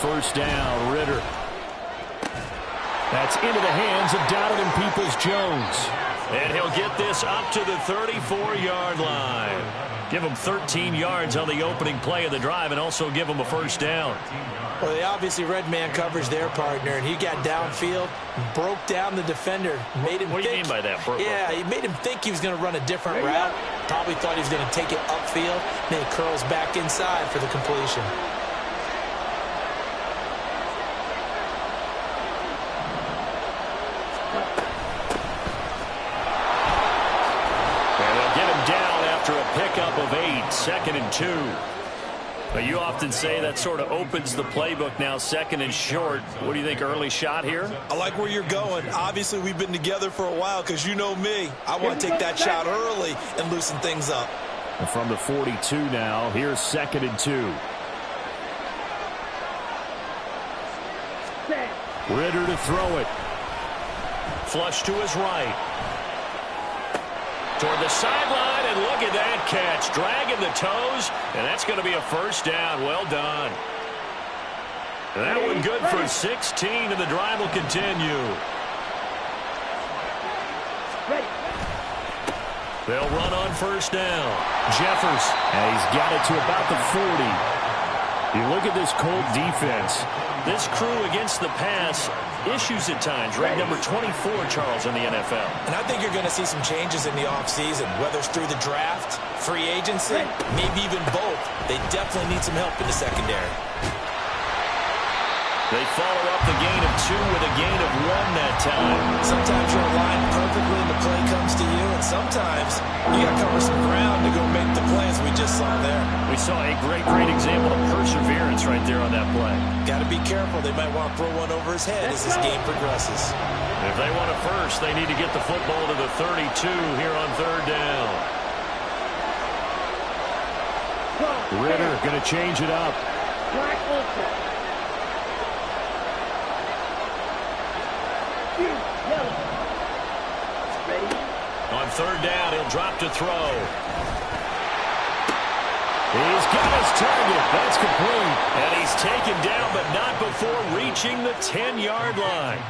first down. Ritter. That's into the hands of Donovan Peoples-Jones. And he'll get this up to the 34-yard line. Give him 13 yards on the opening play of the drive and also give him a first down. Well, they obviously read man coverage their partner, and he got downfield, broke down the defender, made him What do you mean by that? Yeah, he made him think he was going to run a different route. Probably thought he was going to take it upfield. Then he curls back inside for the completion. And they'll get him down after a pickup of 8, 2nd and 2. But you often say that sort of opens the playbook now, 2nd and short. What do you think, early shot here? I like where you're going. Obviously, we've been together for a while because you know me. I want to take that shot early and loosen things up. And from the 42 now, here's 2nd and 2. Ritter to throw it. Flush to his right. Toward the sideline, and look at that catch. Dragging the toes, and that's going to be a first down. Well done. That one good for 16, and the drive will continue. They'll run on first down. Jeffers, and he's got it to about the 40. You look at this Colt defense. This crew against the pass, issues at times. Ranked number 24, Charles, in the NFL. And I think you're going to see some changes in the offseason, whether it's through the draft, free agency, maybe even both. They definitely need some help in the secondary. They follow up the gain of 2 with a gain of 1 that time. Sometimes you're aligned perfectly and the play comes to you, and sometimes you got to cover some ground to go make the plays we just saw there. We saw a great example of perseverance right there on that play. Got to be careful. They might want to throw one over his head as this game progresses. If they want it first, they need to get the football to the 32 here on 3rd down. Ritter going to change it up. On 3rd down, he'll drop to throw. He's got his target. That's complete. And he's taken down, but not before reaching the 10-yard line.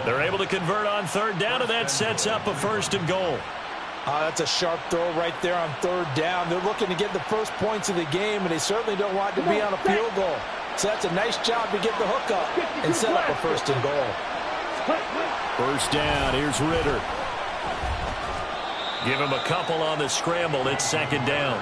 They're able to convert on 3rd down, and that sets up a 1st and goal. That's a sharp throw right there on 3rd down. They're looking to get the first points of the game, and they certainly don't want to be on a field goal. So that's a nice job to get the hook up and set up a 1st and goal. 1st down. Here's Ritter. Give him a couple on the scramble. It's 2nd down.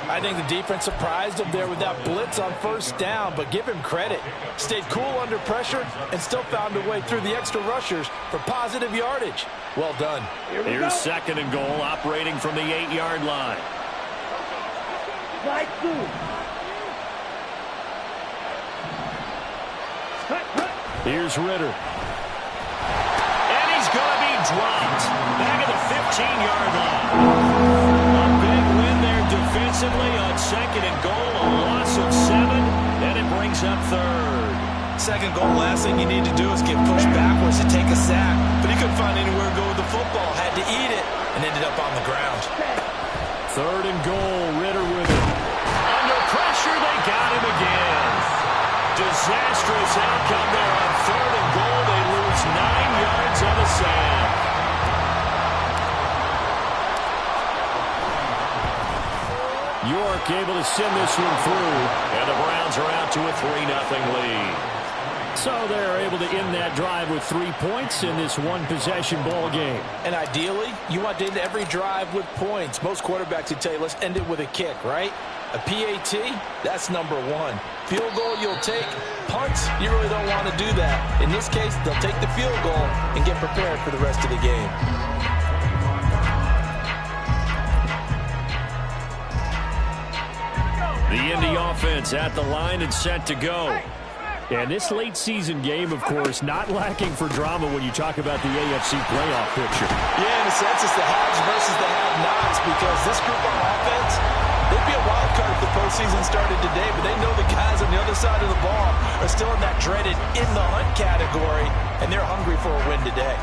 I think the defense surprised him there with that blitz on 1st down, but give him credit. Stayed cool under pressure and still found a way through the extra rushers for positive yardage. Well done. Here's 2nd and goal, operating from the 8-yard line. Here's Ritter. And he's going to be dropped. Back at the 15-yard line. A big win there defensively on 2nd and goal. A loss of 7, and it brings up 3rd. 2nd goal, last thing you need to do is get pushed backwards to take a sack. But he couldn't find anywhere to go with the football. Had to eat it and ended up on the ground. 3rd and goal, Ritter with it. Under pressure, they got him again. Disastrous outcome there on 3rd and goal. They lose 9 yards on the sack. York able to send this one through, and the Browns are out to a 3-0 lead. So they're able to end that drive with 3 points in this one-possession ball game. And ideally, you want to end every drive with points. Most quarterbacks would tell you, let's end it with a kick, right? A PAT, that's number 1. Field goal you'll take. Punts, you really don't want to do that. In this case, they'll take the field goal and get prepared for the rest of the game. The Indy offense at the line and set to go. And this late season game, of course, not lacking for drama when you talk about the AFC playoff picture. Yeah, in a sense, it's the haves versus the have-nots, because this group on offense, they'd be a wild card if the postseason started today, but they know the guys on the other side of the ball are still in that dreaded in-the-hunt category, and they're hungry for a win today.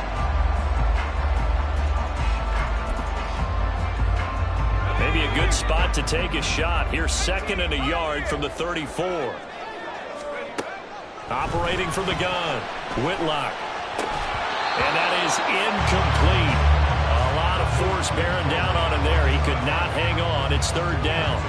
Maybe a good spot to take a shot. Here's 2nd and a yard from the 34. Operating from the gun, Whitlock. And that is incomplete. A lot of force bearing down on him there. He could not hang on. It's third down.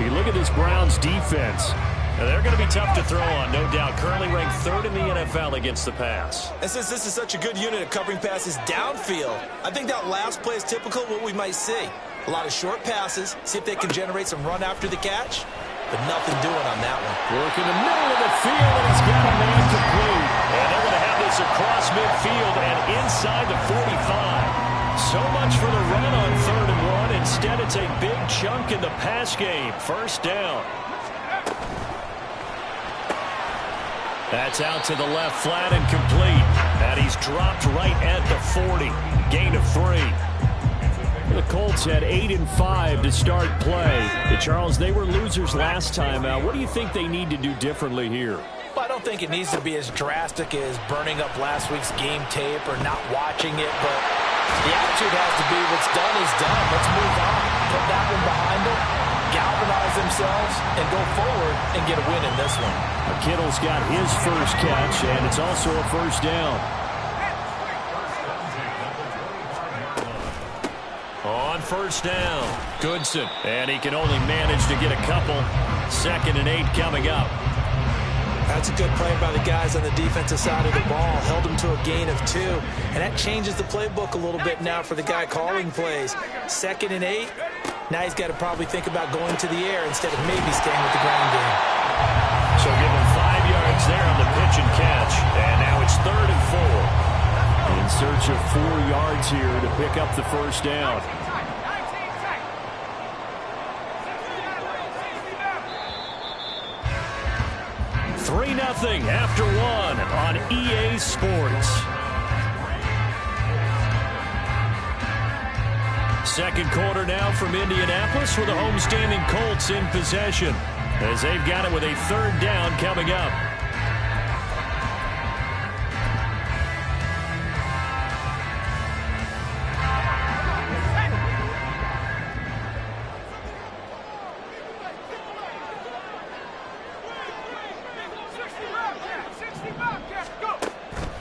You look at this Browns defense. Now, they're going to be tough to throw on, no doubt. Currently ranked third in the NFL against the pass. And since this is such a good unit of covering passes downfield, I think that last play is typical of what we might see. A lot of short passes, see if they can generate some run after the catch, but nothing doing on that one. Work in the middle of the field, and he's got a man complete. And they're going to have this across midfield and inside the 45. So much for the run on 3rd and 1. Instead, it's a big chunk in the pass game. First down. That's out to the left, flat and complete. And he's dropped right at the 40. Gain of 3. The Colts had 8 and 5 to start play. Charles, they were losers last time. What do you think they need to do differently here? Well, I don't think it needs to be as drastic as burning up last week's game tape or not watching it, but the attitude has to be what's done is done. Let's move on. Put that one behind them, galvanize themselves, and go forward and get a win in this one. Kittle's got his first catch, and it's also a first down. On first down, Goodson. And he can only manage to get a couple. 2nd and 8 coming up. That's a good play by the guys on the defensive side of the ball. Held him to a gain of 2. And that changes the playbook a little bit now for the guy calling plays. 2nd and 8. Now he's got to probably think about going to the air instead of maybe staying with the ground game. So give him 5 yards there on the pitch and catch. And now it's 3rd and 4. In search of 4 yards here to pick up the first down. Nothing after 1 on EA Sports. Second quarter now from Indianapolis with the homestanding Colts in possession as they've got it with a 3rd down coming up.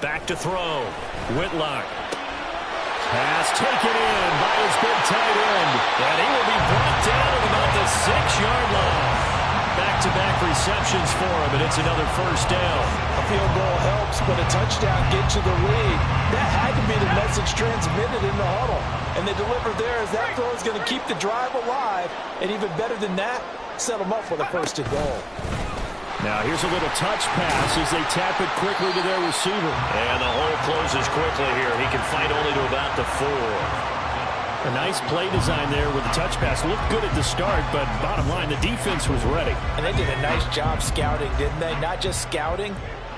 Back to throw. Whitlock. Pass taken in by his big tight end. And he will be brought down at about the 6-yard line. Back-to-back receptions for him, and it's another first down. A field goal helps, but a touchdown gets you the lead. That had to be the message transmitted in the huddle. And they delivered there as that throw is going to keep the drive alive. And even better than that, set them up with a 1st and goal. Now here's a little touch pass as they tap it quickly to their receiver. And the hole closes quickly here. He can fight only to about the 4. A nice play design there with the touch pass. Looked good at the start, but bottom line, the defense was ready. And they did a nice job scouting, didn't they? Not just scouting,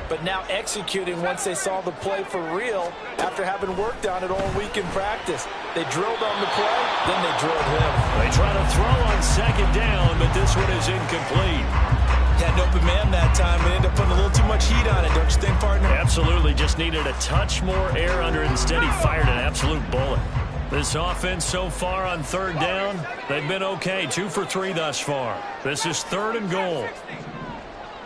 but now executing once they saw the play for real after having worked on it all week in practice. They drilled on the play, then they drilled him. They try to throw on 2nd down, but this one is incomplete. Had an open man that time and ended up putting a little too much heat on it, don't you think, partner? Absolutely. Just needed a touch more air under it. Instead, he fired an absolute bullet. This offense so far on 3rd down, they've been okay. 2 for 3 thus far. This is 3rd and goal.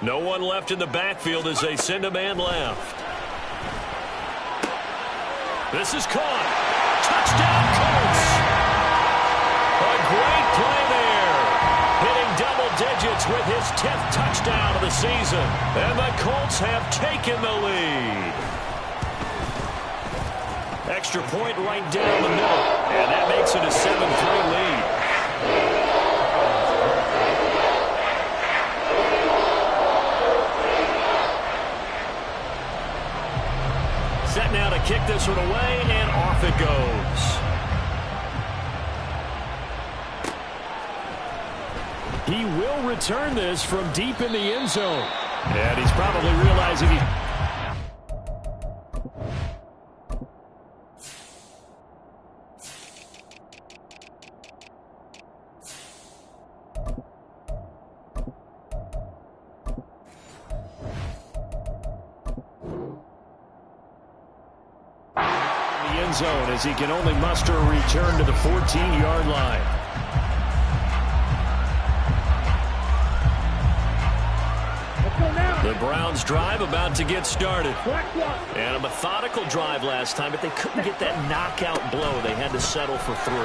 No one left in the backfield as they send a man left. This is caught. Touchdown, Colts. A great play there. Hitting double digits with his 10th touchdown of the season. And the Colts have taken the lead. Extra point right down the middle. And that makes it a 7-3 lead. Set now to kick this one away, and off it goes. He will return this from deep in the end zone. And he's probably realizing he... zone as he can only muster a return to the 14-yard line. The Browns drive about to get started. And a methodical drive last time, but they couldn't get that knockout blow. They had to settle for 3.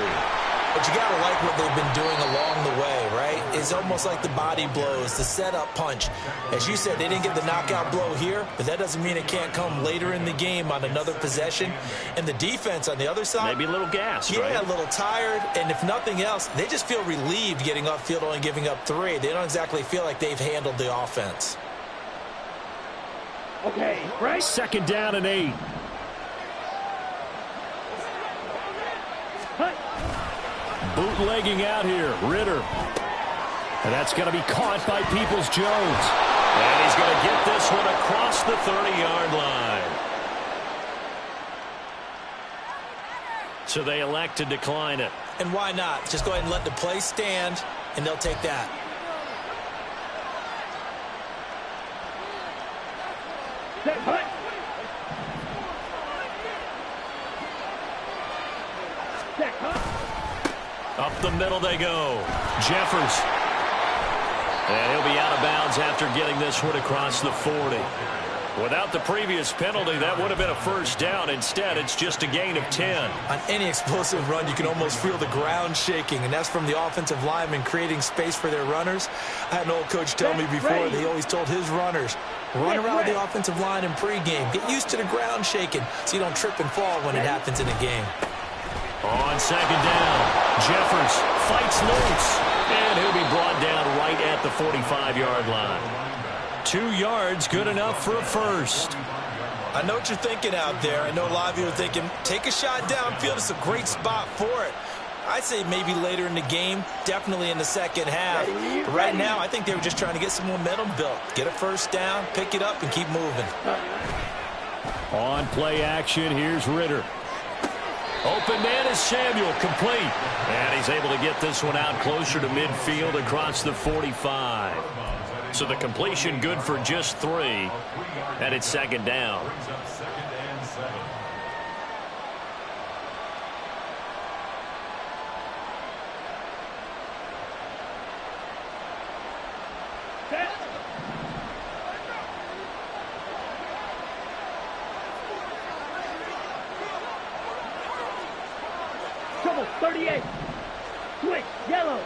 But you got to like what they've been doing along the way, right? It's almost like the body blows, the setup punch. As you said, they didn't get the knockout blow here, but that doesn't mean it can't come later in the game on another possession. And the defense on the other side, maybe a little gassed, right? Yeah, a little tired. And if nothing else, they just feel relieved getting upfield, only giving up 3. They don't exactly feel like they've handled the offense. Okay, right. 2nd down and 8. Bootlegging out here, Ritter. And that's going to be caught by Peoples-Jones. And he's going to get this one across the 30-yard line. So they elect to decline it. And why not? Just go ahead and let the play stand, and they'll take that. Up the middle they go. Jeffers. And he'll be out of bounds after getting this one across the 40. Without the previous penalty, that would have been a 1st down. Instead, it's just a gain of 10. On any explosive run, you can almost feel the ground shaking, and that's from the offensive linemen creating space for their runners. I had an old coach tell me before, he always told his runners, run around the offensive line in pregame. Get used to the ground shaking so you don't trip and fall when it happens in a game. On 2nd down, Jeffers fights loose, and he'll be brought down right at the 45-yard line. 2 yards, good enough for a 1st. I know what you're thinking out there. I know a lot of you are thinking, take a shot downfield. It's a great spot for it. I'd say maybe later in the game, definitely in the 2nd half. But right now, I think they were just trying to get some momentum built. Get a 1st down, pick it up, and keep moving. On play action, here's Ritter. Open man is Samuel, complete. And he's able to get this one out closer to midfield across the 45. So the completion good for just 3. And it's 2nd down. Trouble, 38. Switch, yellow.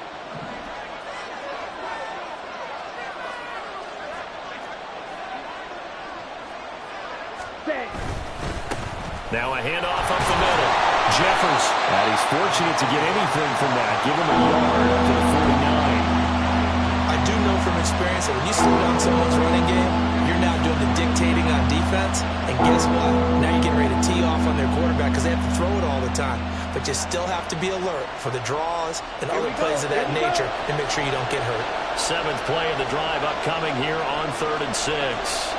Now a handoff up the middle. Jeffers. And he's fortunate to get anything from that. Give him a yard up to the 49. I do know from experience that when you slow down someone's running game, you're now doing the dictating on defense. And guess what? Now you're getting ready to tee off on their quarterback because they have to throw it all the time. But you still have to be alert for the draws and other plays of that nature and make sure you don't get hurt. 7th play of the drive upcoming here on 3rd and 6.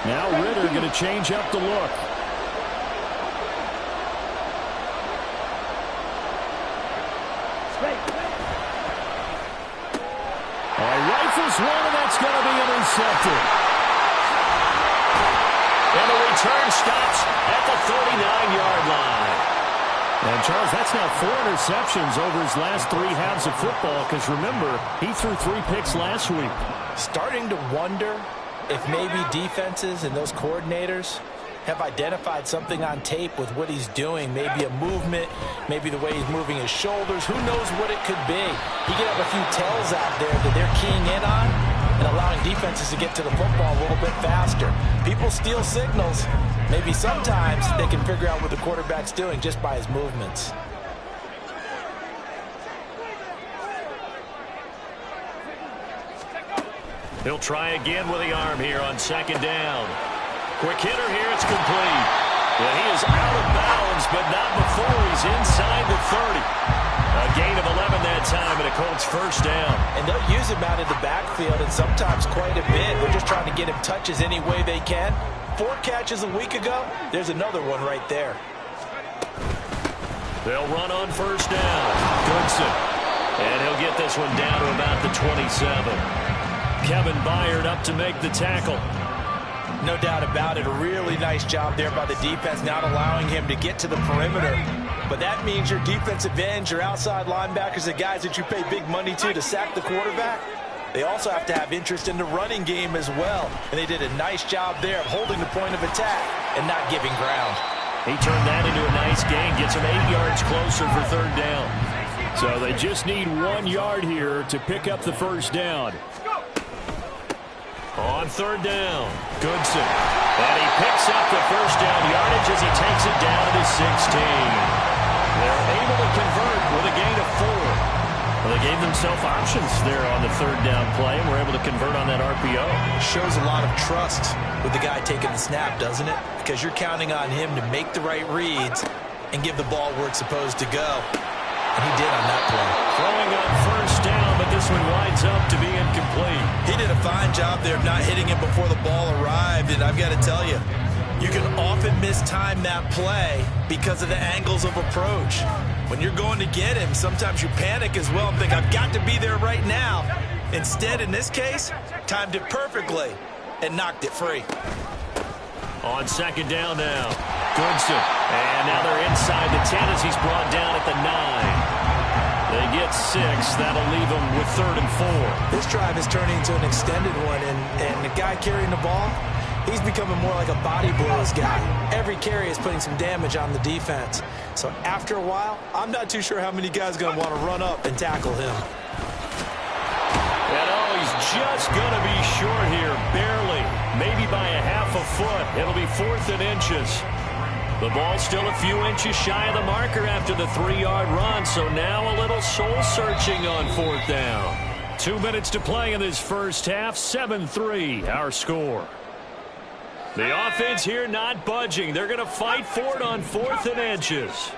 Now Ritter going to change up the look. Rifles one, and that's going to be intercepted. And the return stops at the 39-yard line. And, Charles, that's now 4 interceptions over his last 3 halves of football because, remember, he threw 3 picks last week. Starting to wonder if maybe defenses and those coordinators have identified something on tape with what he's doing. Maybe a movement, maybe the way he's moving his shoulders. Who knows what it could be? He could have a few tells out there that they're keying in on and allowing defenses to get to the football a little bit faster. People steal signals. Maybe sometimes they can figure out what the quarterback's doing just by his movements. He'll try again with the arm here on 2nd down. Quick hitter here, it's complete. Well, he is out of bounds, but not before he's inside the 30. A gain of 11 that time, and a Colts 1st down. And they'll use him out of the backfield, and sometimes quite a bit. They're just trying to get him touches any way they can. 4 catches a week ago, there's another one right there. They'll run on 1st down. Goodson. And he'll get this one down to about the 27. Kevin Byard up to make the tackle. No doubt about it. A really nice job there by the defense, not allowing him to get to the perimeter. But that means your defensive ends, your outside linebackers, the guys that you pay big money to sack the quarterback, they also have to have interest in the running game as well. And they did a nice job there of holding the point of attack and not giving ground. He turned that into a nice gain, gets him 8 yards closer for third down. So they just need 1 yard here to pick up the first down. On third down, Goodson. And he picks up the first down yardage as he takes it down to 16. They're able to convert with a gain of 4. Well, they gave themselves options there on the third down play, and were able to convert on that RPO. Shows a lot of trust with the guy taking the snap, doesn't it? Because you're counting on him to make the right reads and give the ball where it's supposed to go. And he did on that play. Throwing on first down, but this one winds up to be incomplete. He did a fine job there of not hitting it before the ball arrived, and I've got to tell you, you can often mistime that play because of the angles of approach. When you're going to get him, sometimes you panic as well and think, I've got to be there right now. Instead, in this case, timed it perfectly and knocked it free. On second down now, Goodson. And now they're inside the 10 as he's brought down at the 9. They get 6. That'll leave them with third and 4. This drive is turning into an extended one, and the guy carrying the ball, he's becoming more like a body blows guy. Every carry is putting some damage on the defense. So after a while, I'm not too sure how many guys are going to want to run up and tackle him. And he's just going to be short here, barely, maybe by a half a foot. It'll be 4th and inches. The ball's still a few inches shy of the marker after the 3-yard run, so now a little soul-searching on 4th down. 2 minutes to play in this first half, 7-3, our score. The offense here not budging. They're going to fight for it on 4th and inches.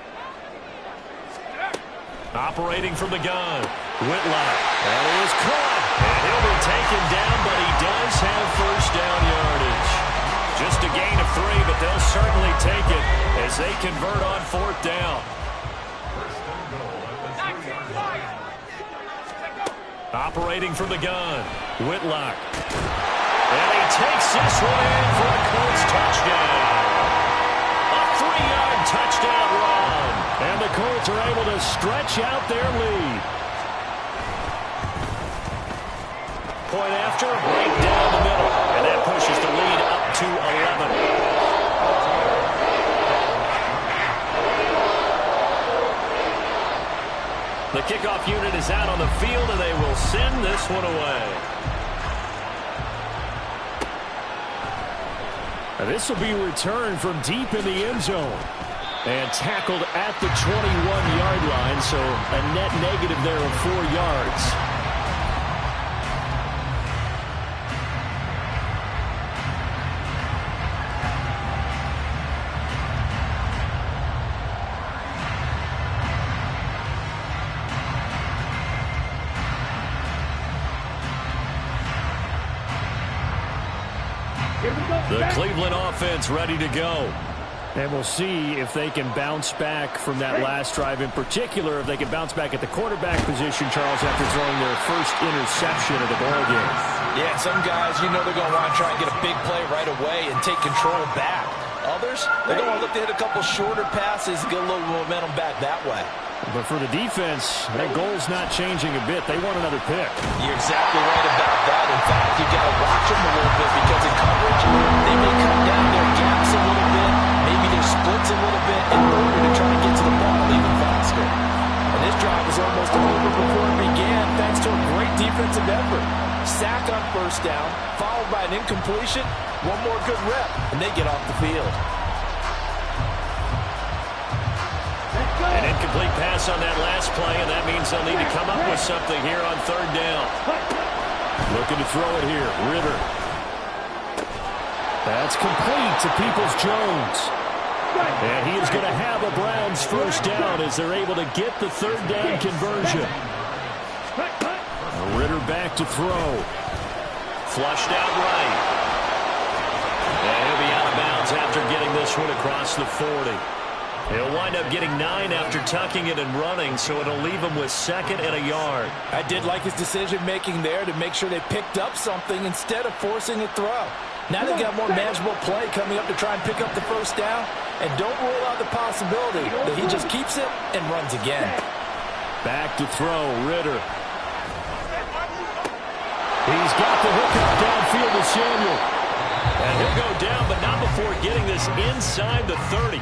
Operating from the gun, Whitlock. That is caught. And he'll be taken down, but he does have first down yardage. Just a gain of 3, but they'll certainly take it as they convert on 4th down. Operating from the gun, Whitlock. And he takes this one in for a Colts touchdown. A 3-yard touchdown run. And the Colts are able to stretch out their lead. Point after, right down the middle. And that pushes the lead up to 11. The kickoff unit is out on the field, and they will send this one away. This will be returned from deep in the end zone. And tackled at the 21-yard line, so a net negative there of 4 yards. The Cleveland offense ready to go. And we'll see if they can bounce back from that last drive. In particular, if they can bounce back at the quarterback position, Charles, after throwing their first interception of the ballgame. Yeah, some guys, you know they're going to want to try and get a big play right away and take control back. Others, they're going to look to hit a couple shorter passes and get a little momentum back that way. But for the defense, their goal's not changing a bit. They want another pick. You're exactly right about that. In fact, you've got to watch them a little bit because in coverage, they may cut down their gaps a little bit, maybe their splits a little bit in order to try to get to the ball even faster. And this drive was almost over before it began thanks to a great defensive effort. Sack on first down, followed by an incompletion, one more good rep, and they get off the field. An incomplete pass on that last play, and that means they'll need to come up with something here on third down. Looking to throw it here, Ritter. That's complete to Peoples-Jones. And he is going to have a Browns first down as they're able to get the third down conversion. Ritter back to throw. Flushed out right. And he'll be out of bounds after getting this one across the 40. He'll wind up getting 9 after tucking it and running, so it'll leave him with 2nd and a yard. I did like his decision-making there to make sure they picked up something instead of forcing a throw. Now they've got more manageable play coming up to try and pick up the first down. And don't rule out the possibility that he just keeps it and runs again. Back to throw, Ritter. He's got the hookup downfield to Samuel. And he'll go down, but not before getting this inside the 30.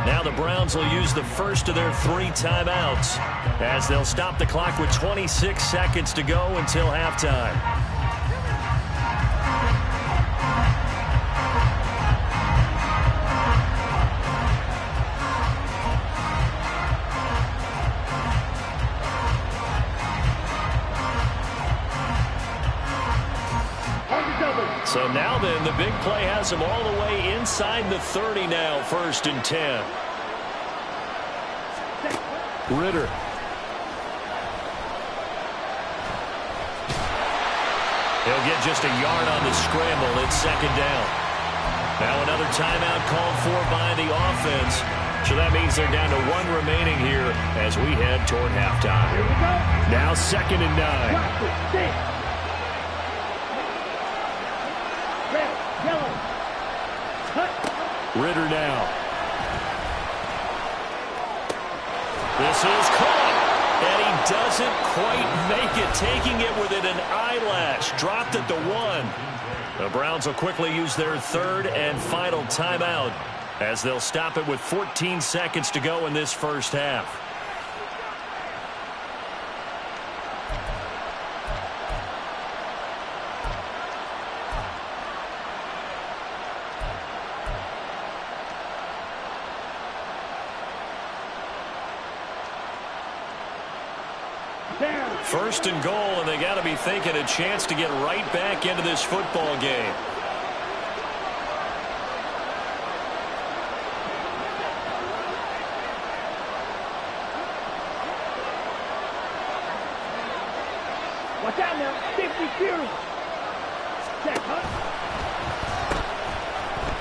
Now the Browns will use the first of their 3 timeouts as they'll stop the clock with 26 seconds to go until halftime. So now then, the big play has him all the way inside the 30 now, 1st and 10. Ritter. He'll get just a yard on the scramble. It's 2nd down. Now another timeout called for by the offense. So that means they're down to 1 remaining here as we head toward halftime. Now 2nd and 9. Ritter now. This is caught. And he doesn't quite make it, taking it within an eyelash. Dropped at the 1. The Browns will quickly use their 3rd and final timeout as they'll stop it with 14 seconds to go in this first half. First and goal, and they got to be thinking a chance to get right back into this football game. Watch out now. Safety clear. Check,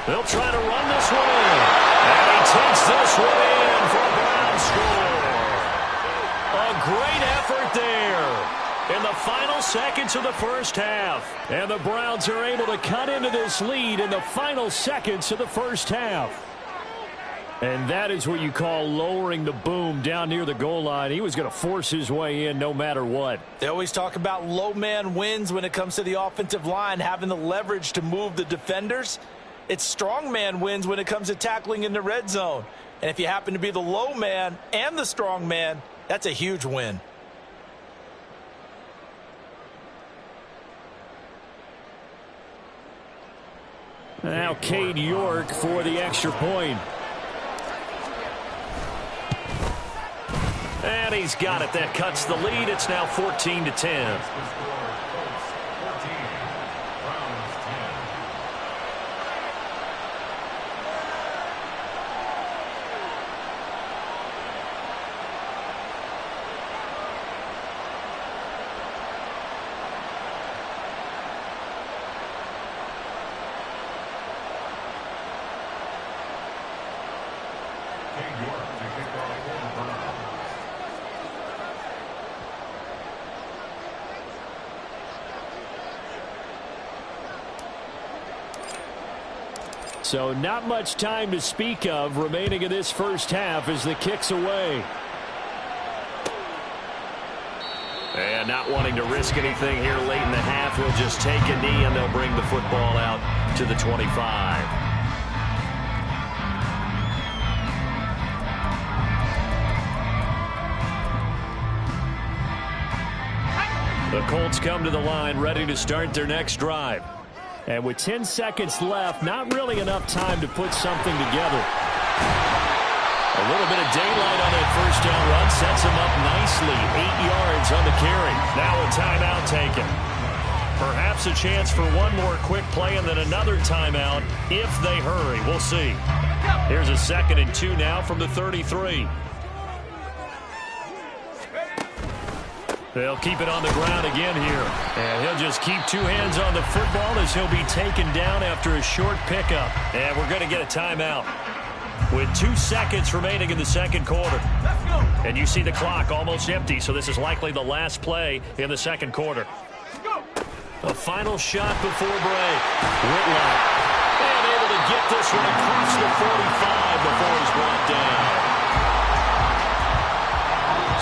They'll try to run this one in. And he takes this one in for a Browns score. A great effort there in the final seconds of the first half. And the Browns are able to cut into this lead in the final seconds of the first half. And that is what you call lowering the boom down near the goal line. He was going to force his way in no matter what. They always talk about low man wins when it comes to the offensive line, having the leverage to move the defenders. It's strong man wins when it comes to tackling in the red zone. And if you happen to be the low man and the strong man, that's a huge win. Now Cade York for the extra point. And he's got it. That cuts the lead. It's now 14-10. So not much time to speak of remaining in this first half as the kick's away. And not wanting to risk anything here late in the half, he'll just take a knee and they'll bring the football out to the 25. The Colts come to the line ready to start their next drive. And with 10 seconds left, not really enough time to put something together. A little bit of daylight on that first down run sets him up nicely. 8 yards on the carry. Now a timeout taken. Perhaps a chance for one more quick play and then another timeout if they hurry. We'll see. Here's a 2nd and 2 now from the 33. They'll keep it on the ground again here. And he'll just keep 2 hands on the football as he'll be taken down after a short pickup. And we're going to get a timeout with 2 seconds remaining in the second quarter. Let's go. And you see the clock almost empty, so this is likely the last play in the second quarter. Let's go. A final shot before break. Whitlock. And able to get this one across the 45. The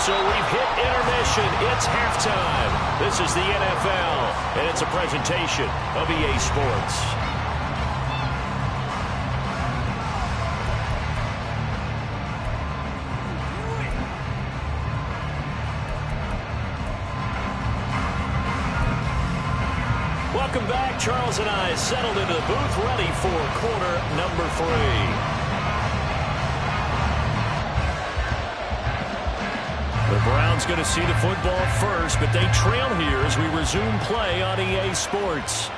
So we've hit intermission. It's halftime. This is the NFL, and it's a presentation of EA Sports. Welcome back. Charles and I settled into the booth, ready for quarter number 3. The Browns going to see the football first, but they trail here as we resume play on EA Sports.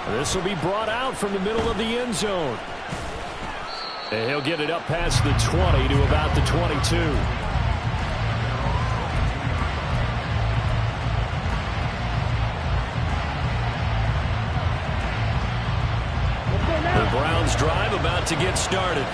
This will be brought out from the middle of the end zone. And he'll get it up past the 20 to about the 22. The Browns drive about to get started.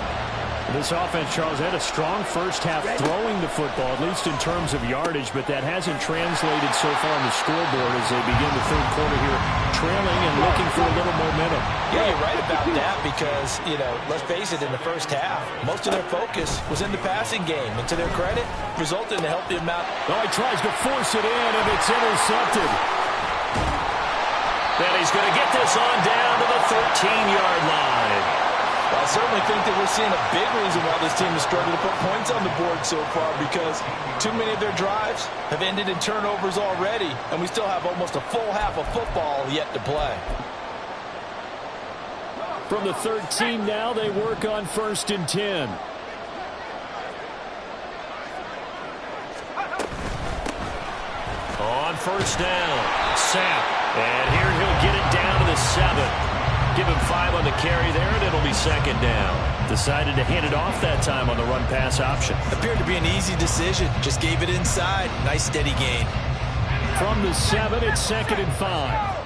This offense, Charles, had a strong first half throwing the football, at least in terms of yardage, but that hasn't translated so far on the scoreboard as they begin the third quarter here, trailing and looking for a little momentum. Yeah, you're right about that because, let's face it, in the first half, most of their focus was in the passing game. And to their credit, resulted in a healthy amount. Oh, he tries to force it in, and it's intercepted. And he's going to get this on down to the 13-yard line. Well, I certainly think that we're seeing a big reason why this team has struggled to put points on the board so far, because too many of their drives have ended in turnovers already, and we still have almost a full half of football yet to play. From the 13 now, they work on 1st and 10. On first down, Sapp. And here he'll get it down to the 7. Give him 5 on the carry there, and it'll be 2nd down. Decided to hand it off that time on the run-pass option. Appeared to be an easy decision. Just gave it inside. Nice steady gain. From the 7, it's 2nd and 5.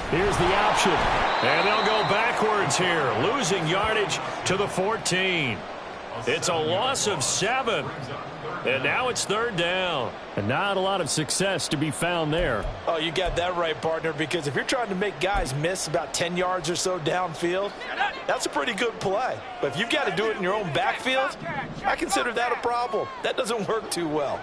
Here's the option. And they'll go backwards here, losing yardage to the 14. It's a loss of 7. And now it's 3rd down. And not a lot of success to be found there. Oh, you got that right, partner, because if you're trying to make guys miss about 10 yards or so downfield, that's a pretty good play. But if you've got to do it in your own backfield, I consider that a problem. That doesn't work too well.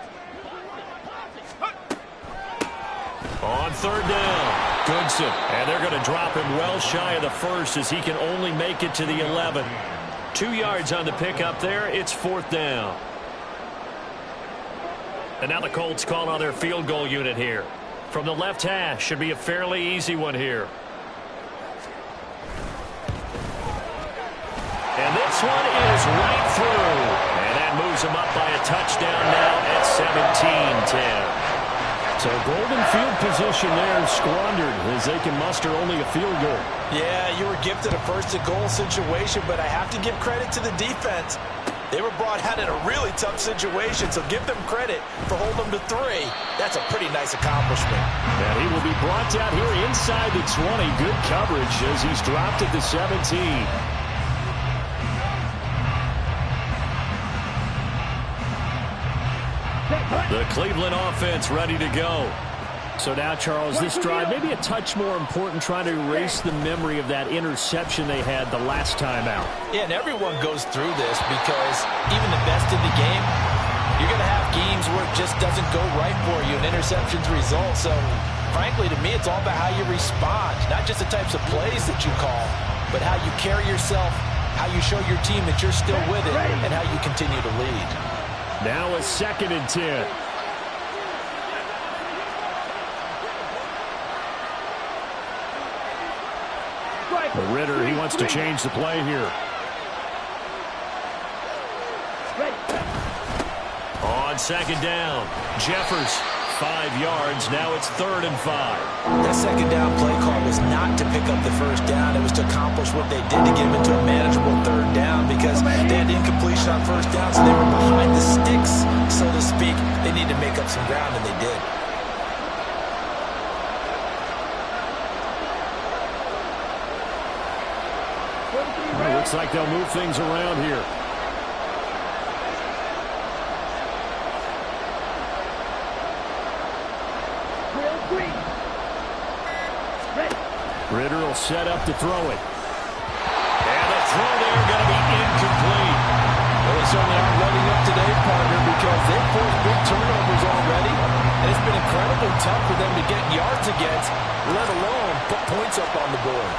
On 3rd down, Goodson. And they're going to drop him well shy of the 1st as he can only make it to the 11. 2 yards on the pickup there. It's 4th down. And now the Colts call on their field goal unit here. From the left hash, should be a fairly easy one here. And this one is right through. And that moves him up by a touchdown now at 17-10. So golden field position there squandered as they can muster only a field goal. Yeah, you were gifted a 1st and goal situation, but I have to give credit to the defense. They were brought out in a really tough situation, so give them credit for holding them to 3. That's a pretty nice accomplishment. And he will be brought down here inside the 20. Good coverage as he's dropped at the 17. The Cleveland offense ready to go. So now, Charles, this drive maybe a touch more important, trying to erase the memory of that interception they had the last time out. Yeah, and everyone goes through this because even the best in the game, you're going to have games where it just doesn't go right for you and interceptions result. So, frankly, to me, it's all about how you respond, not just the types of plays that you call, but how you carry yourself, how you show your team that you're still with it, and how you continue to lead. Now a 2nd and 10. Ritter, he wants to change the play here. On 2nd down, Jeffers, 5 yards. Now it's 3rd and 5. That 2nd down play call was not to pick up the 1st down. It was to accomplish what they did to get them into a manageable 3rd down because they had incompletion on 1st down, so they were behind the sticks, so to speak. They needed to make up some ground, and they did. Well, looks like they'll move things around here. Ritter will set up to throw it. throw there going to be incomplete. Well, they certainly aren't letting up today, partner, because they've forced big turnovers already. And it's been incredibly tough for them to get yards against, let alone put points up on the board.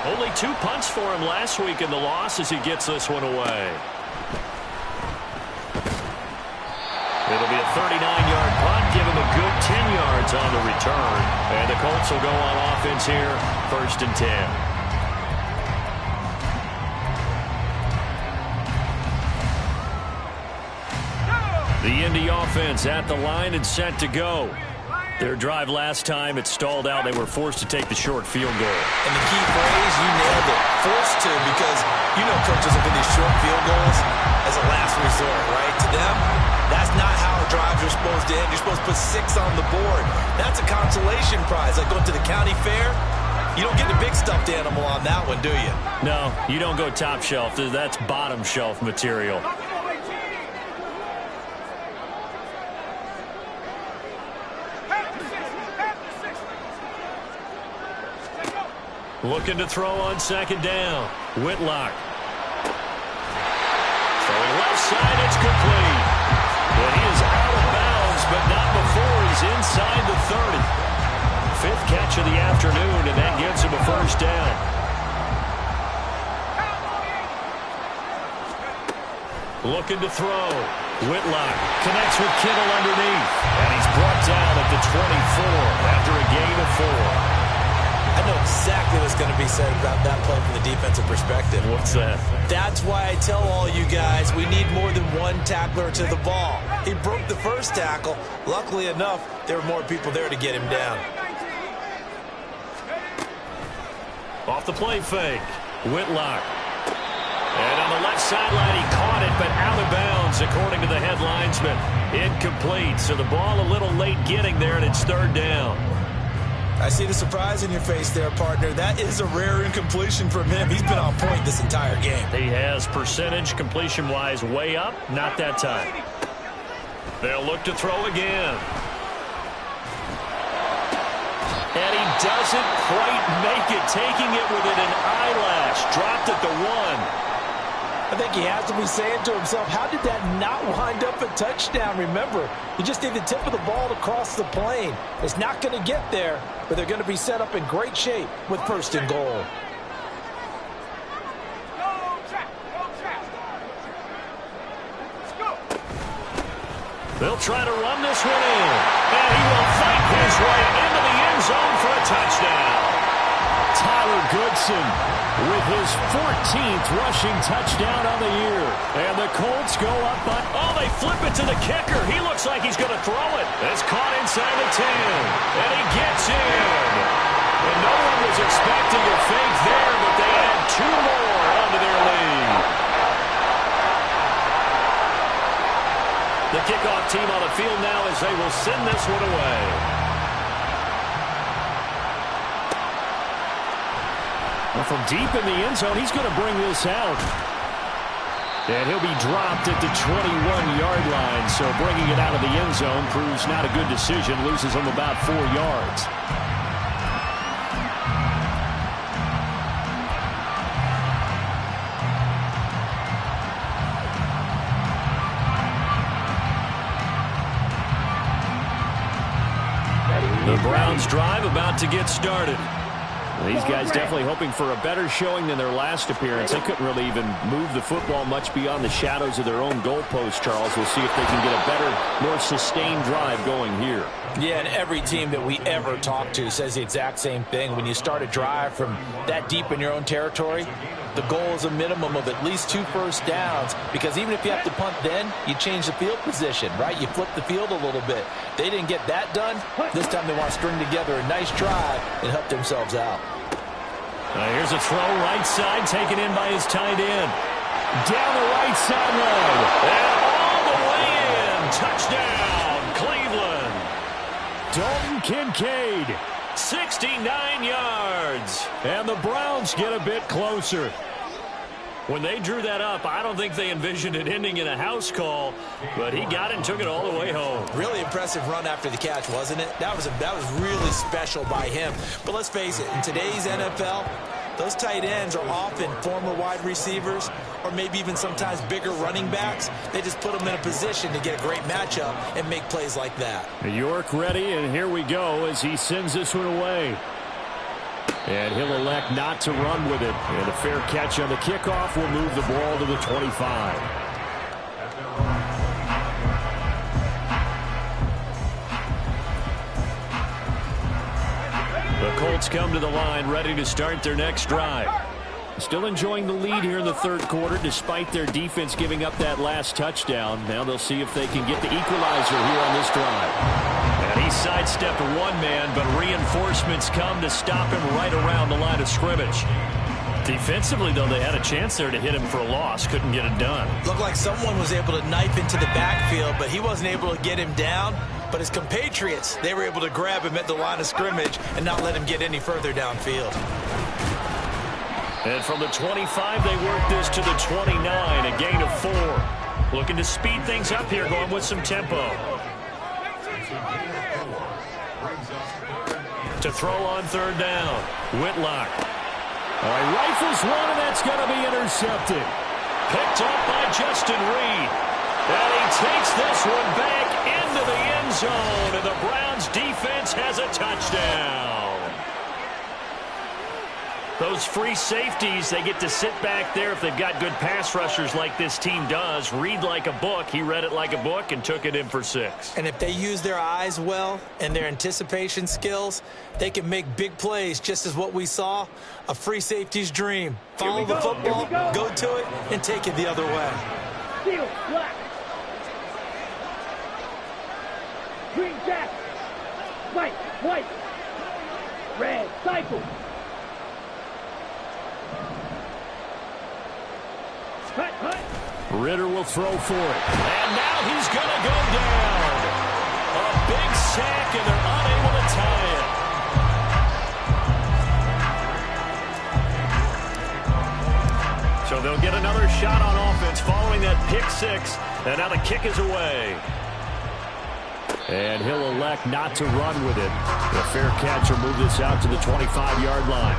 Only 2 punts for him last week in the loss as he gets this one away. It'll be a 39-yard punt, give him a good 10 yards on the return. And the Colts will go on offense here, 1st and 10. The Indy offense at the line and set to go. Their drive last time, it stalled out. They were forced to take the short field goal. And the key phrase, you nailed it, forced to, because you know coaches look at these short field goals as a last resort, right? To them, that's not how drives are supposed to end. You're supposed to put 6 on the board. That's a consolation prize, like going to the county fair. You don't get the big stuffed animal on that one, do you? No, you don't go top shelf. That's bottom shelf material. Looking to throw on 2nd down. Whitlock. Throwing left side, it's complete. And he is out of bounds, but not before he's inside the 30. 5th catch of the afternoon, and that gives him a 1st down. Looking to throw. Whitlock connects with Kittle underneath. And he's brought down at the 24 after a gain of 4. I know exactly what's going to be said about that play from the defensive perspective. What's that? That's why I tell all you guys we need more than one tackler to the ball. He broke the first tackle. Luckily enough, there were more people there to get him down. Off the play fake. Whitlock. And on the left sideline, he caught it, but out of bounds, according to the head linesman. Incomplete. So the ball a little late getting there, and it's 3rd down. I see the surprise in your face there, partner. That is a rare incompletion from him. He's been on point this entire game. He has percentage completion-wise way up. Not that time. They'll look to throw again. And he doesn't quite make it, taking it within an eyelash. Dropped at the 1. I think he has to be saying to himself, how did that not wind up a touchdown? Remember, you just need the tip of the ball to cross the plane. It's not going to get there, but they're going to be set up in great shape with 1st and goal. They'll try to run this one in. And he will fight his way into the end zone for a touchdown. Tyler Goodson with his 14th rushing touchdown on the year. And the Colts go up by... Oh, they flip it to the kicker. He looks like he's going to throw it. It's caught inside the 10. And he gets in. And no one was expecting a fake there, but they add 2 more onto their lead. The kickoff team on the field now as they will send this one away. Well, from deep in the end zone, he's going to bring this out. And he'll be dropped at the 21-yard line. So bringing it out of the end zone proves not a good decision. Loses him about 4 yards. The Browns drive about to get started. These guys definitely hoping for a better showing than their last appearance. They couldn't really even move the football much beyond the shadows of their own goalpost, Charles. We'll see if they can get a better, more sustained drive going here. Yeah, and every team that we ever talk to says the exact same thing. When you start a drive from that deep in your own territory, the goal is a minimum of at least 2 first downs, because even if you have to punt then, you change the field position, right? You flip the field a little bit. They didn't get that done. This time they want to string together a nice drive and help themselves out. Here's a throw right side, taken in by his tight end. Down the right sideline. And all the way in. Touchdown, Cleveland. Dalton Kincaid, 69 yards. And the Browns get a bit closer. When they drew that up, I don't think they envisioned it ending in a house call, but he got it and took it all the way home. Really impressive run after the catch, wasn't it? That was really special by him. But let's face it, in today's NFL, Those tight ends are often former wide receivers or maybe even sometimes bigger running backs. They just put them in a position to get a great matchup and make plays like that. York ready, and here we go as he sends this one away. And he'll elect not to run with it. And a fair catch on the kickoff will move the ball to the 25. The Colts come to the line ready to start their next drive. Still enjoying the lead here in the third quarter despite their defense giving up that last touchdown. Now they'll see if they can get the equalizer here on this drive. And he sidestepped one man, but reinforcements come to stop him right around the line of scrimmage. Defensively, though, they had a chance there to hit him for a loss. Couldn't get it done. Looked like someone was able to knife into the backfield, but he wasn't able to get him down. But his compatriots, they were able to grab him at the line of scrimmage and not let him get any further downfield. And from the 25, they work this to the 29, a gain of 4. Looking to speed things up here, going with some tempo. To throw on third down, Whitlock. He rifles one, and that's going to be intercepted. Picked up by Justin Reed. And he takes this one back into the end zone, and the Browns defense has a touchdown. Those free safeties, they get to sit back there if they've got good pass rushers like this team does. Read like a book. He read it like a book and took it in for 6. And if they use their eyes well and their anticipation skills, they can make big plays, just as what we saw, a free safety's dream. Follow the football, go to it, and take it the other way. Seal, black. Green jack. White. Red, cycle. Hut. Ritter will throw for it. And now he's going to go down. A big sack, and they're unable to tie it. So they'll get another shot on offense following that pick 6. And now the kick is away. And he'll elect not to run with it. A fair catch will move this out to the 25-yard line.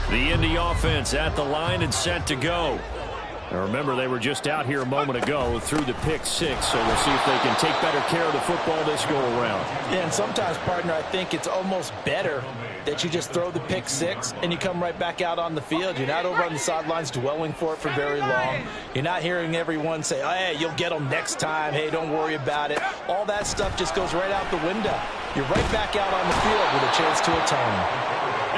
The Indy offense at the line and set to go. Now remember, they were just out here a moment ago through the pick 6, so we'll see if they can take better care of the football this go-around. Yeah, and sometimes, partner, I think it's almost better that you just throw the pick 6 and you come right back out on the field. You're not over on the sidelines dwelling for it for very long. You're not hearing everyone say, oh, hey, you'll get them next time. Hey, don't worry about it. All that stuff just goes right out the window. You're right back out on the field with a chance to atone.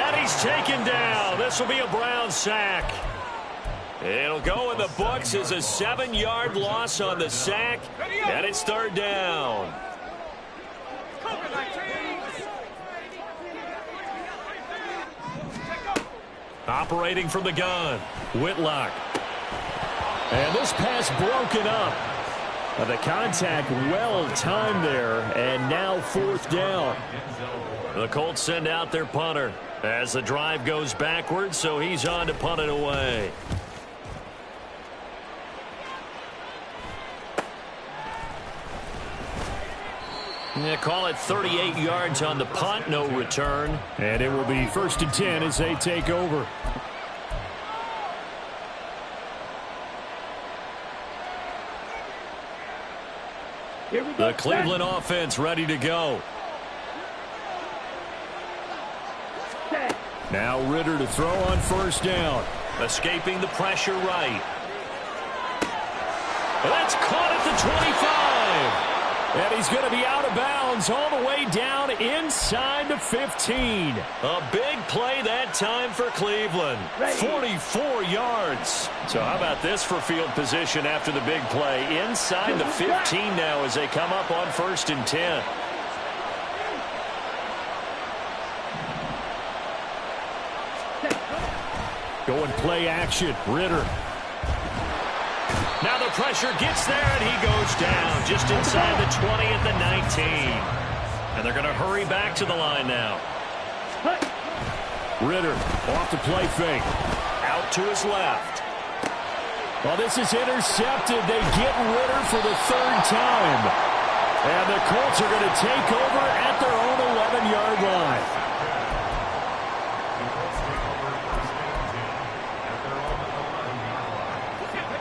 And he's taken down. This will be a Brown sack. It'll go in the books as a 7-yard loss on the sack, and it's third down. Operating from the gun, Whitlock. And this pass broken up. The contact well timed there, and now fourth down. The Colts send out their punter as the drive goes backwards, so he's on to punt it away. They call it 38 yards on the punt, no return. And it will be 1st and 10 as they take over. The Cleveland offense ready to go. Now Ritter to throw on first down. Escaping the pressure right. That's caught at the 25. And he's going to be out of bounds all the way down inside the 15. A big play that time for Cleveland. 44 yards. So how about this for field position after the big play? Inside the 15 now as they come up on 1st and 10. Going play action. Ritter. Now the pressure gets there, and he goes down just inside the 20 at the 19. And they're going to hurry back to the line now. Ritter off the play fake. Out to his left. Well, this is intercepted. They get Ritter for the 3rd time. And the Colts are going to take over at their own 11-yard line.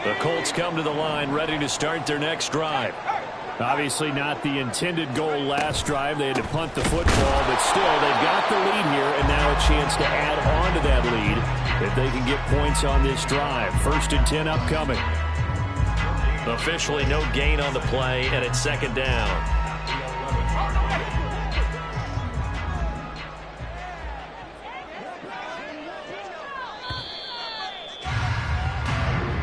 The Colts come to the line ready to start their next drive. Obviously not the intended goal last drive. They had to punt the football, but still they've got the lead here, and now a chance to add on to that lead if they can get points on this drive. 1st and 10 upcoming. Officially no gain on the play, and it's 2nd down.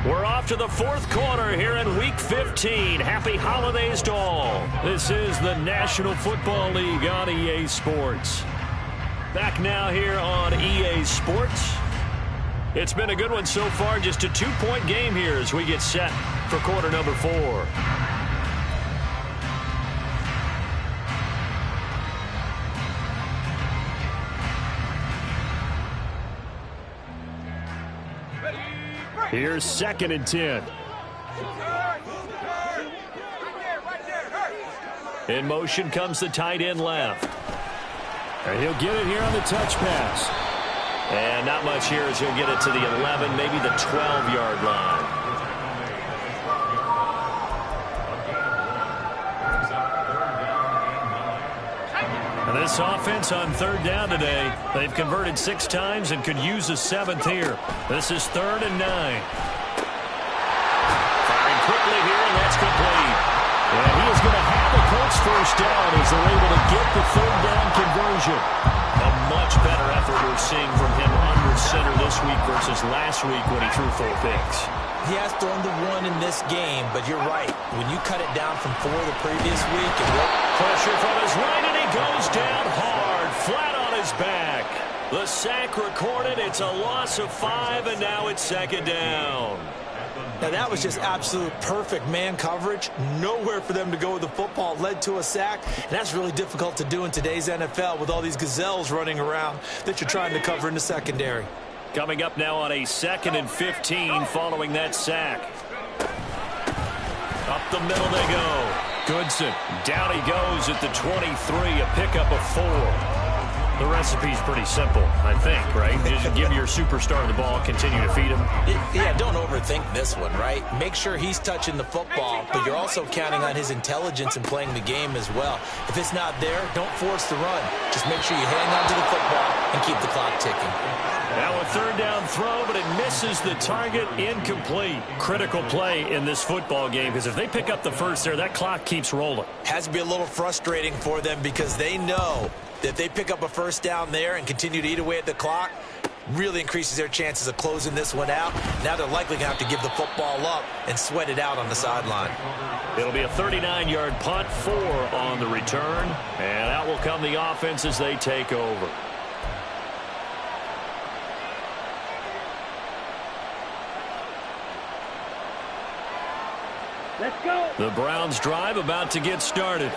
We're off to the 4th quarter here in Week 15. Happy holidays to all. This is the National Football League on EA Sports. Back now here on EA Sports. It's been a good one so far. Just a 2-point game here as we get set for quarter number 4. Here's 2nd and 10. In motion comes the tight end left. And he'll get it here on the touch pass. And not much here as he'll get it to the 11, maybe the 12-yard line. And this offense on 3rd down today, they've converted 6 times and could use a 7th here. This is 3rd and 9. Firing quickly here, and that's complete. And he is going to have the Colts 1st down as they're able to get the 3rd down conversion. A much better effort we're seeing from him under center this week versus last week when he threw 4 picks. He has thrown the 1 in this game, but you're right. When you cut it down from 4 the previous week, it worked. Pressure from his right, and he goes down hard, flat on his back. The sack recorded. It's a loss of 5, and now it's 2nd down. Now, that was just absolute perfect man coverage. Nowhere for them to go with the football. Led to a sack, and that's really difficult to do in today's NFL with all these gazelles running around that you're trying to cover in the secondary. Coming up now on a 2nd and 15 following that sack. Up the middle they go. Goodson, down he goes at the 23, a pickup of 4. The recipe's pretty simple, I think, right? Just give your superstar the ball, continue to feed him. Yeah, don't overthink this one, right? Make sure he's touching the football, but you're also counting on his intelligence in playing the game as well. If it's not there, don't force the run. Just make sure you hang on to the football and keep the clock ticking. Now a 3rd down throw, but it misses the target, incomplete. Critical play in this football game, because if they pick up the 1st there, that clock keeps rolling. Has to be a little frustrating for them because they know that if they pick up a 1st down there and continue to eat away at the clock, really increases their chances of closing this one out. Now they're likely going to have to give the football up and sweat it out on the sideline. It'll be a 39-yard punt, 4 on the return, and out will come the offense as they take over. Let's go. The Browns' drive about to get started.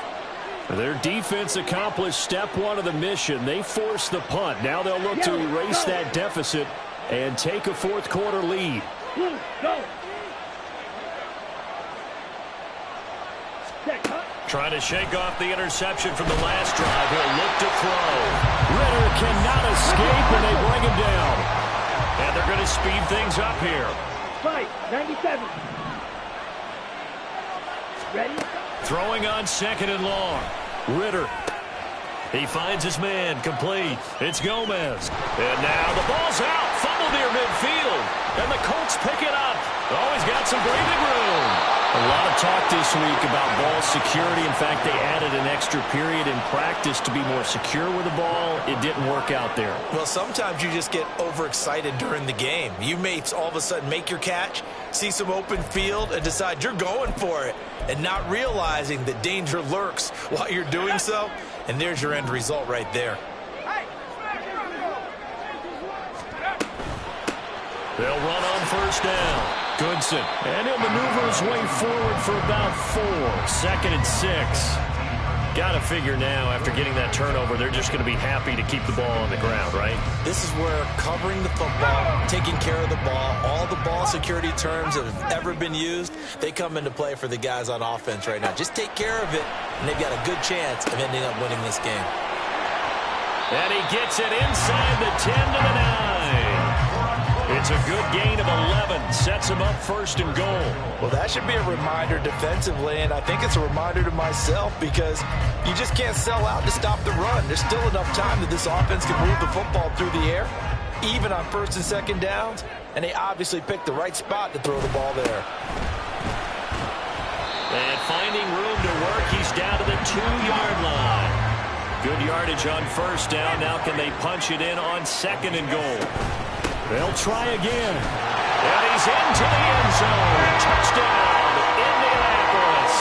Their defense accomplished step 1 of the mission. They forced the punt. Now they'll look to erase that deficit and take a 4th quarter lead. Go. Trying to shake off the interception from the last drive. He'll look to throw. Ritter cannot escape, and they bring him down. And they're going to speed things up here. Fight, 97. Ready? Throwing on 2nd and long. Ritter. He finds his man, complete. It's Gomez. And now the ball's out. Fumble near midfield. And the Colts pick it up. Oh, he's got some breathing room. A lot of talk this week about ball security. In fact, they added an extra period in practice to be more secure with the ball. It didn't work out there. Well, sometimes you just get overexcited during the game. You may all of a sudden make your catch, see some open field, and decide you're going for it, and not realizing that danger lurks while you're doing so. And there's your end result right there. They'll run on 1st down. Goodson. And he'll maneuver his way forward for about 4. 2nd and 6. got to figure now, after getting that turnover, they're just going to be happy to keep the ball on the ground, right? This is where covering the football, taking care of the ball, all the ball security terms that have ever been used, they come into play for the guys on offense right now. Just take care of it, and they've got a good chance of ending up winning this game. And he gets it inside the 10 to the 9. It's a good gain of 11. Sets him up first and goal. Well, that should be a reminder defensively, and I think it's a reminder to myself because you just can't sell out to stop the run. There's still enough time that this offense can move the football through the air, even on first and second downs, and they obviously picked the right spot to throw the ball there. And finding room to work, he's down to the 2-yard line. Good yardage on first down. Now can they punch it in on second and goal? They'll try again. And he's into the end zone. Touchdown, Indianapolis.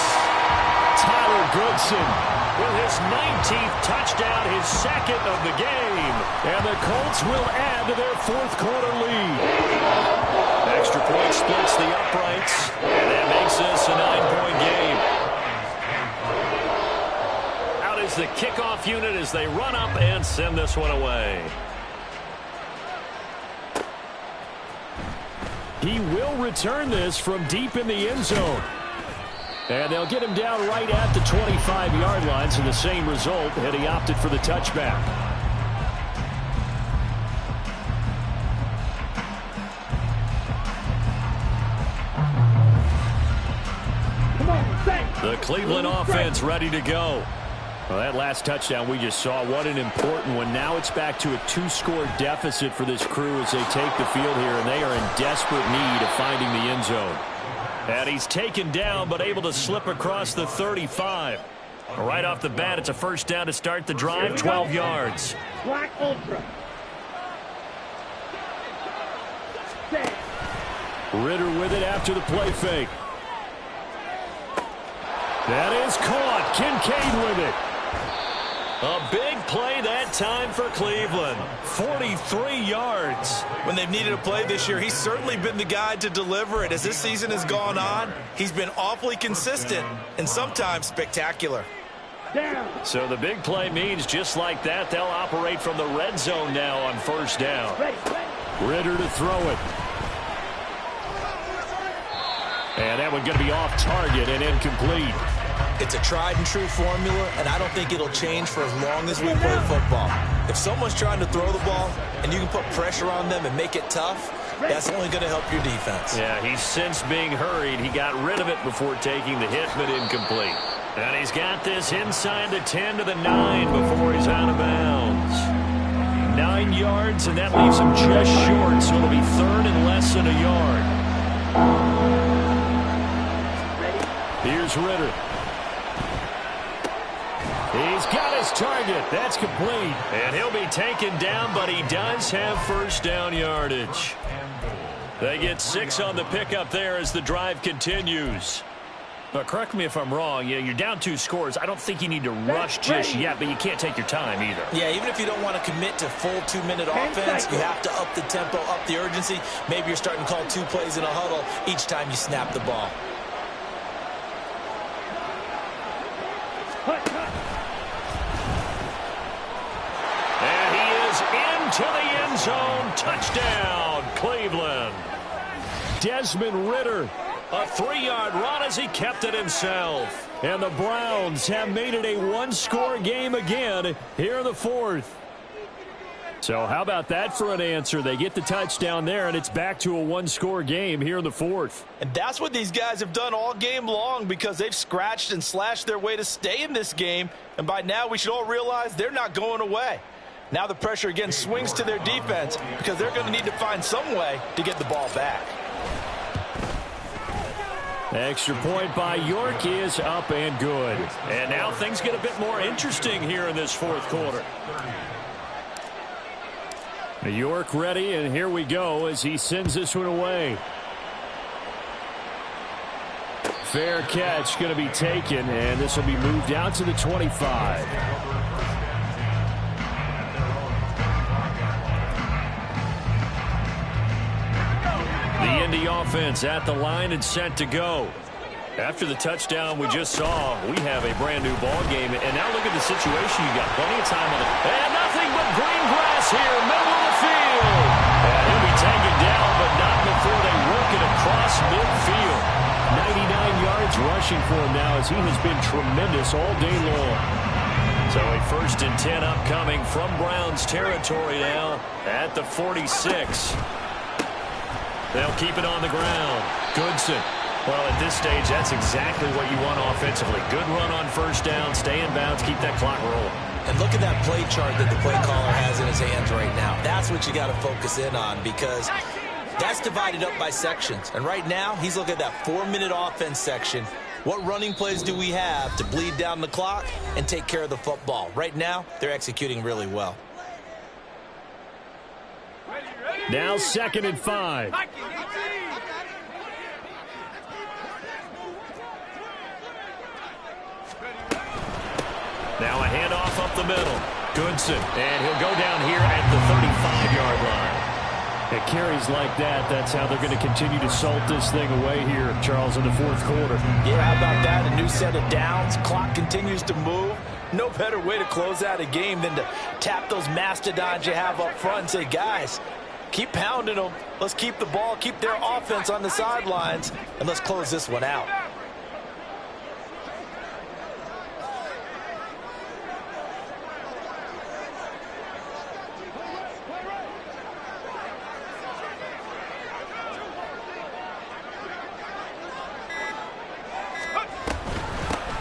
Tyler Goodson with his 19th touchdown, his second of the game. And the Colts will add to their fourth quarter lead. Extra point splits the uprights, and that makes this a 9-point game. Out is the kickoff unit as they run up and send this one away. He will return this from deep in the end zone. And they'll get him down right at the 25-yard line, so the same result, and he opted for the touchback. The Cleveland offense ready to go. Well, that last touchdown we just saw, what an important one. Now it's back to a 2-score deficit for this crew as they take the field here, and they are in desperate need of finding the end zone. And he's taken down, but able to slip across the 35. Right off the bat, it's a first down to start the drive, 12 yards. Black Ultra. Ritter with it after the play fake. That is caught. Kincaid with it. A big play that time for Cleveland. 43 yards. When they've needed a play this year, he's certainly been the guy to deliver it. As this season has gone on, he's been awfully consistent and sometimes spectacular. Down. So the big play means just like that, they'll operate from the red zone now on first down. Ready. Ritter to throw it. And that one going to be off target and incomplete. It's a tried-and-true formula, and I don't think it'll change for as long as we play football. If someone's trying to throw the ball and you can put pressure on them and make it tough, that's only going to help your defense. Yeah, he's since being hurried. He got rid of it before taking the hit, but incomplete. And he's got this inside the 10 to the 9 before he's out of bounds. 9 yards, and that leaves him just short, so it'll be third and less than a yard. Here's Ritter. He's got his target. That's complete. And he'll be taken down, but he does have first down yardage. They get 6 on the pickup there as the drive continues. Correct me if I'm wrong. You're down 2 scores. I don't think you need to rush just yet, but you can't take your time either. Yeah, even if you don't want to commit to full 2-minute offense, you have to up the tempo, up the urgency. Maybe you're starting to call 2 plays in a huddle each time you snap the ball. And he is into the end zone. Touchdown, Cleveland. Desmond Ritter. A 3-yard run as he kept it himself. And the Browns have made it a 1-score game again here in the fourth. So how about that for an answer? They get the touchdown there, and it's back to a 1-score game here in the fourth. And that's what these guys have done all game long because they've scratched and slashed their way to stay in this game. And by now we should all realize they're not going away. Now the pressure again swings to their defense because they're going to need to find some way to get the ball back. Extra point by York is up and good. And now things get a bit more interesting here in this fourth quarter. York ready, and here we go as he sends this one away. Fair catch going to be taken, and this will be moved out to the 25. The Indy offense at the line and set to go. After the touchdown we just saw, we have a brand-new ball game. And now look at the situation. You got plenty of time on it. And nothing but green grass here, middle of the field. And he'll be taken down, but not before they work it across midfield. 99 yards rushing for him now as he has been tremendous all day long. So a 1st and 10 upcoming from Browns territory now at the 46. They'll keep it on the ground. Goodson. Well, at this stage, that's exactly what you want offensively. Good run on 1st down, stay in bounds, keep that clock rolling. And look at that play chart that the play caller has in his hands right now. That's what you got to focus in on because that's divided up by sections. And right now, he's looking at that 4-minute offense section. What running plays do we have to bleed down the clock and take care of the football? Right now, they're executing really well. Now 2nd and 5. Now a handoff up the middle. Goodson, and he'll go down here at the 35-yard line. At carries like that, that's how they're going to continue to salt this thing away here, Charles, in the 4th quarter. Yeah, how about that? A new set of downs. Clock continues to move. No better way to close out a game than to tap those mastodons you have up front and say, guys, keep pounding them. Let's keep the ball, keep their offense on the sidelines, and let's close this one out.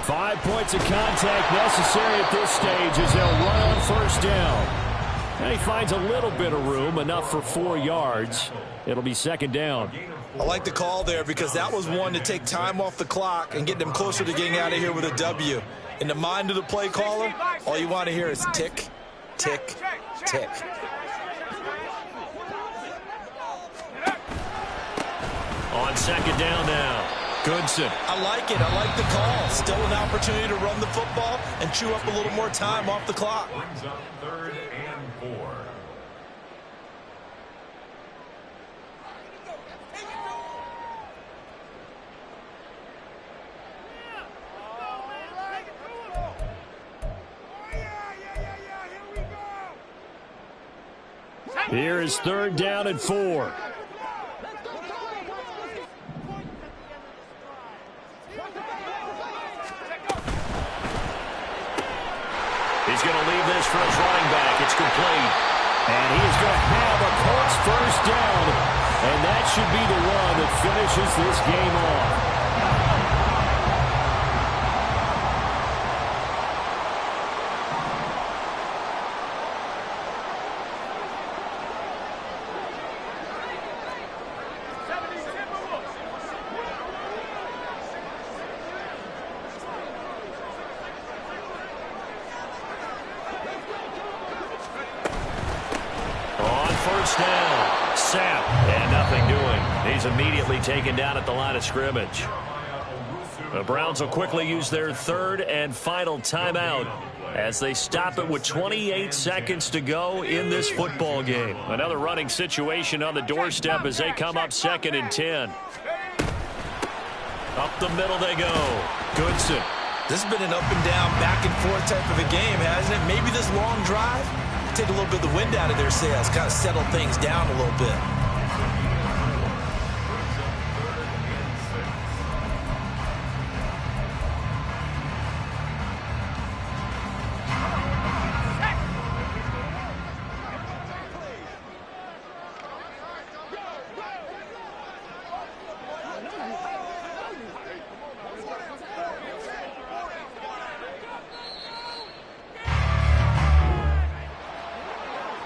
Five points of contact necessary at this stage as they'll run on 1st down. And he finds a little bit of room, enough for 4 yards. It'll be 2nd down. I like the call there because that was one to take time off the clock and get them closer to getting out of here with a W. In the mind of the play caller, all you want to hear is tick, tick, tick. On 2nd down now. Goodson. I like it. I like the call. Still an opportunity to run the football and chew up a little more time off the clock. Brings up 3rd and 4. Here is 3rd down and 4. He's going to leave this for his running back. It's complete. And he is going to have a Colts 1st down. And that should be the one that finishes this game off. Down. Sapp, and nothing doing. He's immediately taken down at the line of scrimmage. The Browns will quickly use their 3rd and final timeout as they stop it with 28 seconds to go in this football game. Another running situation on the doorstep as they come up 2nd and 10. Up the middle they go. Goodson. This has been an up and down, back and forth type of a game, hasn't it? Maybe this long drive take a little bit of the wind out of their sails, kind of settle things down a little bit.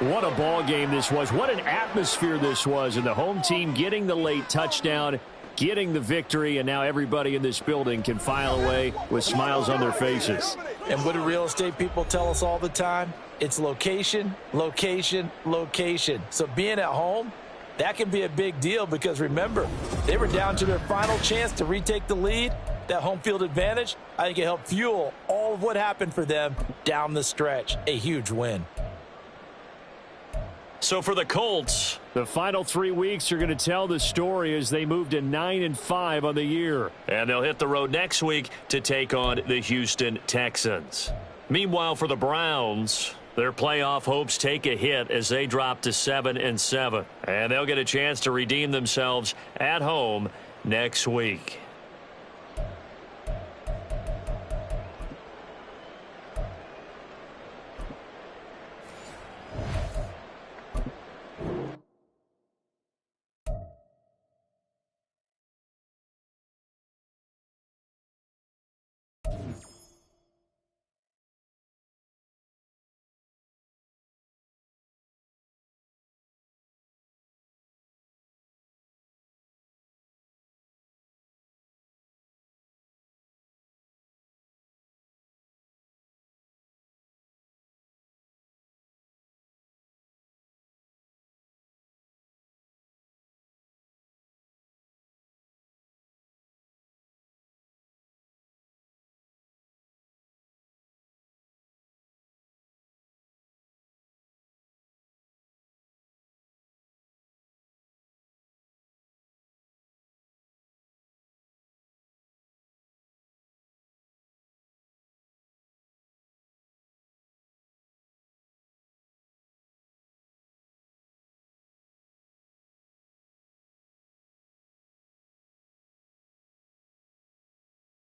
What a ball game this was. What an atmosphere this was. And the home team getting the late touchdown, getting the victory, and now everybody in this building can file away with smiles on their faces. And what do real estate people tell us all the time? It's location, location, location. So being at home, that can be a big deal because, remember, they were down to their final chance to retake the lead. That home field advantage, I think it helped fuel all of what happened for them down the stretch. A huge win. So for the Colts, The final 3 weeks are going to tell the story as they move to 9-5 on the year. And they'll hit the road next week to take on the Houston Texans. Meanwhile, for the Browns, their playoff hopes take a hit as they drop to 7-7. And they'll get a chance to redeem themselves at home next week.